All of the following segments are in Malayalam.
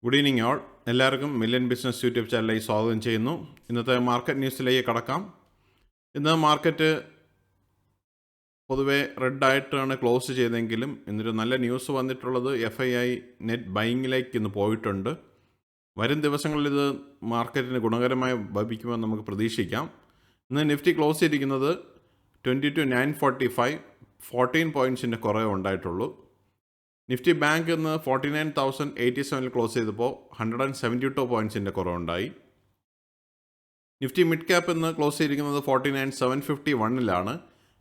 Good evening all. എല്ലാവർക്കും മില്യൺ ബിസിനസ് യൂട്യൂബ് ചാനലിലേക്ക് സ്വാഗതം ചെയ്യുന്നു. ഇന്നത്തെ മാർക്കറ്റ് ന്യൂസിലേക്ക് കടക്കാം. ഇന്ന് മാർക്കറ്റ് പൊതുവെ റെഡായിട്ടാണ് ക്ലോസ് ചെയ്തെങ്കിലും ഇന്നൊരു നല്ല ന്യൂസ് വന്നിട്ടുള്ളത് FII നെറ്റ് ബൈങ്ങിലേക്ക് ഇന്ന് പോയിട്ടുണ്ട്. വരും ദിവസങ്ങളിൽ ഇത് മാർക്കറ്റിന് ഗുണകരമായി ഭവിക്കുമെന്ന് നമുക്ക് പ്രതീക്ഷിക്കാം. ഇന്ന് നിഫ്റ്റി ക്ലോസ് ചെയ്തിരിക്കുന്നത് 22,945 14 പോയിൻറ്റ്സിൻ്റെ കുറവേ ഉണ്ടായിട്ടുള്ളൂ. നിഫ്റ്റി ബാങ്ക് ഇന്ന് 49,087 ക്ലോസ് ചെയ്തപ്പോൾ 172 പോയിൻറ്റ്സിൻ്റെ കുറവുണ്ടായി. നിഫ്റ്റി മിഡ് ക്യാപ്പ് ഇന്ന് ക്ലോസ് ചെയ്തിരിക്കുന്നത് 49,751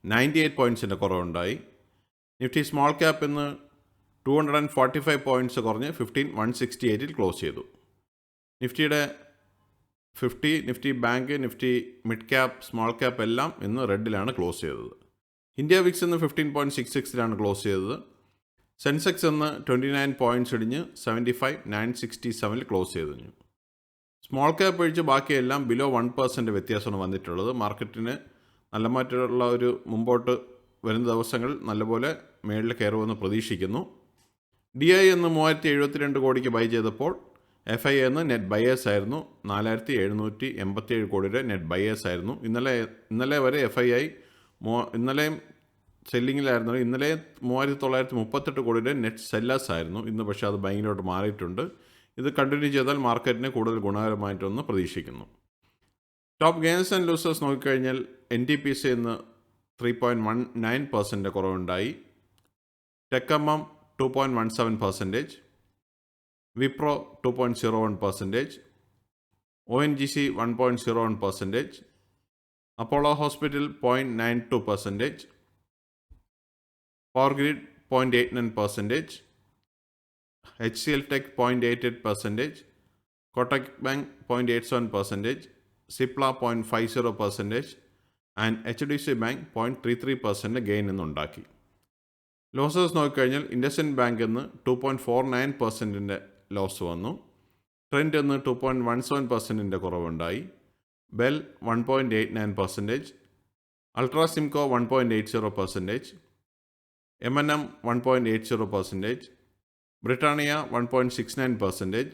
98 പോയിൻറ്റ്സിൻ്റെ കുറവുണ്ടായി. നിഫ്റ്റി സ്മോൾ ക്യാപ്പ് ഇന്ന് 245 പോയിൻറ്റ്സ് കുറഞ്ഞ് 15,168 ക്ലോസ് ചെയ്തു. നിഫ്റ്റിയുടെ 50, Nifty bank, Nifty mid cap, small cap എല്ലാം ഇന്ന് റെഡിലാണ് ക്ലോസ് ചെയ്തത്. ഇന്ത്യ വിക്സ് ഇന്ന് 15.66 ക്ലോസ് ചെയ്തത്. സെൻസെക്സ് ഇന്ന് 29 പോയിൻറ്റ്സ് ഇടിഞ്ഞ് 75,967 ക്ലോസ് ചെയ്തു. സ്മോൾ ക്യാപ്പ് ഒഴിച്ച് ബാക്കിയെല്ലാം ബിലോ 1% വ്യത്യാസമാണ് വന്നിട്ടുള്ളത്. മാർക്കറ്റിന് നല്ല മാറ്റമുള്ള ഒരു മുമ്പോട്ട് വരുന്ന ദിവസങ്ങൾ നല്ലപോലെ മേളിൽ കയറുമെന്ന് പ്രതീക്ഷിക്കുന്നു. DI എന്ന് 3,072 കോടിക്ക് ബൈ ചെയ്തപ്പോൾ FI എന്ന് നെറ്റ് ബയേഴ്സ് ആയിരുന്നു. 4,787 കോടിയുടെ നെറ്റ് ബയേഴ്സ് ആയിരുന്നു. ഇന്നലെ വരെ FII ഇന്നലെയും സെല്ലിങ്ങിലായിരുന്നു. ഇന്നലെ 3,938 കോടിയുടെ നെറ്റ് സെല്ലേഴ്സ് ആയിരുന്നു. ഇന്ന് പക്ഷേ അത് ബൈങ്ങിലോട്ട് മാറിയിട്ടുണ്ട്. ഇത് കണ്ടിന്യൂ ചെയ്താൽ മാർക്കറ്റിന് കൂടുതൽ ഗുണകരമായിട്ടൊന്ന് പ്രതീക്ഷിക്കുന്നു. ടോപ്പ് ഗെയിനേഴ്സ് ആൻഡ് ലൂസേഴ്സ് നോക്കിക്കഴിഞ്ഞാൽ NTPC ഇന്ന് 3.19% കുറവുണ്ടായി. ടെക്കമ്മം 2.17%, Wipro 2.01%, ONGC 1.01%, Apollo hospital 0.92%, power grid 0.89%, HCL Tech 0.88%, Kotak bank 0.87%, Cipla 0.50% and HDFC bank 0.33% gain എന്നുണ്ടാക്കി. ലോസസ് നോക്കിക്കഴിഞ്ഞാൽ ഇൻഡസ്ഇൻഡ് ബാങ്ക് എന്ന് 2.49% ലോസ് വന്നു. ട്രെൻഡ് എന്ന് 2.17% കുറവുണ്ടായി. ബെൽ 1.89%, അൾട്രാ സിംകോ 1.80%, M&M 1.80%, Britannia 1.69%,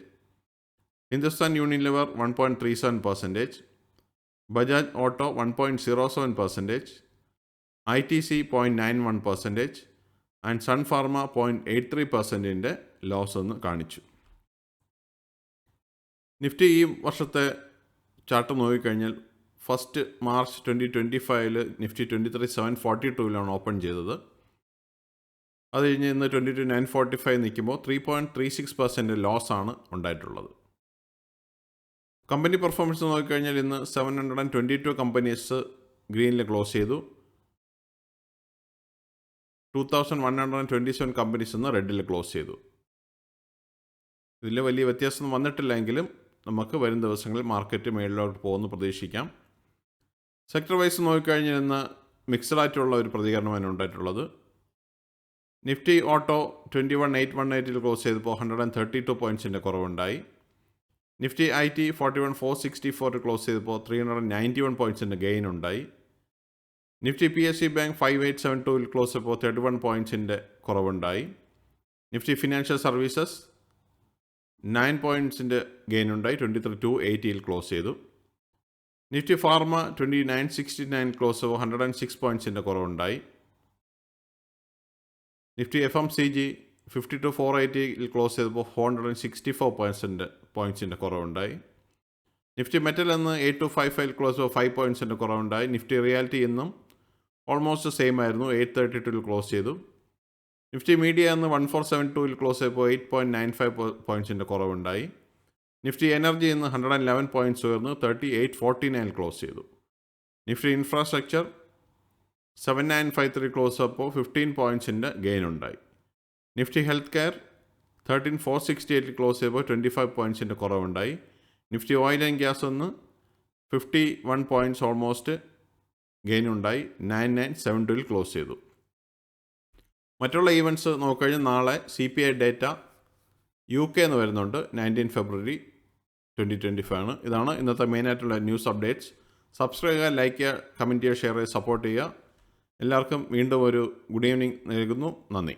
Hindustan Unilever 1.37%, Bajaj auto 1.07%, ITC 0.91% and sun pharma 0.83% loss എന്ന് കാണിച്ചു. നിഫ്റ്റി ഈ വർഷത്തെ ചാർട്ട് നോക്കിക്കഴിഞ്ഞാൽ ഫസ്റ്റ് മാർച്ച് 2025 നിഫ്റ്റി 23,742 ഓപ്പൺ ചെയ്തത്. അത് കഴിഞ്ഞ് ഇന്ന് 22,945 നിൽക്കുമ്പോൾ 3.36% ലോസാണ് ഉണ്ടായിട്ടുള്ളത്. കമ്പനി പെർഫോമൻസ് നോക്കിക്കഴിഞ്ഞാൽ ഇന്ന് 722 കമ്പനീസ് ഗ്രീനിൽ ക്ലോസ് ചെയ്തു. 2,127 കമ്പനീസ് ഇന്ന് റെഡിൽ ക്ലോസ് ചെയ്തു. ഇതിൽ വലിയ വ്യത്യാസം വന്നിട്ടില്ലെങ്കിലും നമുക്ക് വരും ദിവസങ്ങളിൽ മാർക്കറ്റ് മേളിലോട്ട് പോകുമെന്ന് പ്രതീക്ഷിക്കാം. സെക്ടർ വൈസ് നോക്കിക്കഴിഞ്ഞാൽ ഇന്ന് മിക്സഡ് ആയിട്ടുള്ള ഒരു പ്രതികരണമാണ് ഉണ്ടായിട്ടുള്ളത്. നിഫ്റ്റി ഓട്ടോ 21,818 ക്ലോസ് ചെയ്തപ്പോൾ 132 പോയിൻറ്റ്സിൻ്റെ കുറവുണ്ടായി. നിഫ്റ്റി IT 41,464 ക്ലോസ് ചെയ്തപ്പോൾ 391 പോയിൻറ്റ്സിൻ്റെ ഗെയിൻ ഉണ്ടായി. നിഫ്റ്റി PSU ബാങ്ക് 5872 ക്ലോസ് ചെയ്തപ്പോൾ 31 പോയിൻറ്റ്സിൻ്റെ കുറവുണ്ടായി. നിഫ്റ്റി ഫിനാൻഷ്യൽ സർവീസസ് 9 പോയിൻറ്റ്സിൻ്റെ ഗെയിൻ ഉണ്ടായി. 23,280 ക്ലോസ് ചെയ്തു. നിഫ്റ്റി ഫാർമ 29,69 ക്ലോസ് ചെയ്തപ്പോൾ 106 പോയിൻറ്റ്സിൻ്റെ കുറവുണ്ടായി. നിഫ്റ്റി FMCG 52,480 ക്ലോസ് ചെയ്തപ്പോൾ 464 പോയിൻറ്റ്സിൻ്റെ കുറവുണ്ടായി. നിഫ്റ്റി മെറ്റൽ എന്ന് 8255 ക്ലോസ് ചെയ്തപ്പോൾ 5 പോയിൻറ്റ്സിൻ്റെ കുറവുണ്ടായി. നിഫ്റ്റി റിയാലിറ്റി എന്നും ഓൾമോസ്റ്റ് സെയിം ആയിരുന്നു, 832 ക്ലോസ് ചെയ്തു. നിഫ്റ്റി മീഡിയ എന്ന് 1472 ക്ലോസ് ചെയ്തപ്പോൾ 8.95 പോയിൻറ്റ്സിൻ്റെ കുറവുണ്ടായി. നിഫ്റ്റി എനർജി എന്ന് 111 പോയിൻറ്റ്സ് ഉയർന്ന് 3849 ക്ലോസ് ചെയ്തു. നിഫ്റ്റി ഇൻഫ്രാസ്ട്രക്ചർ 7953 ക്ലോസ് ചെയ്തപ്പോൾ 15 പോയിൻറ്റ്സിൻ്റെ ഗെയിൻ ഉണ്ടായി. നിഫ്റ്റി ഹെൽത്ത് കെയർ 13468 ക്ലോസ് ചെയ്തപ്പോൾ 25 പോയിൻറ്റ്സിൻ്റെ കുറവുണ്ടായി. നിഫ്റ്റി ഓയിൽ ആൻഡ് ഗ്യാസ് ഒന്ന് 51 പോയിൻറ്റ്സ് ഓൾമോസ്റ്റ് ഗെയിൻ ഉണ്ടായി. 9972 ക്ലോസ് ചെയ്തു. മറ്റുള്ള ഈവൻറ്റ്സ് നോക്കിക്കഴിഞ്ഞാൽ നാളെ CPI ഡേറ്റ UK എന്ന് വരുന്നുണ്ട്. 19 ഫെബ്രുവരി 2025 ഇതാണ് ഇന്നത്തെ മെയിനായിട്ടുള്ള ന്യൂസ് അപ്ഡേറ്റ്സ്. സബ്സ്ക്രൈബ് ചെയ്യുക, ലൈക്ക് ചെയ്യുക, കമൻറ്റ് ചെയ്യുക, ഷെയർ ചെയ്യുക, സപ്പോർട്ട് ചെയ്യുക. എല്ലാവർക്കും വീണ്ടും ഒരു ഗുഡ് ഈവനിങ് നൽകുന്നു. നന്ദി.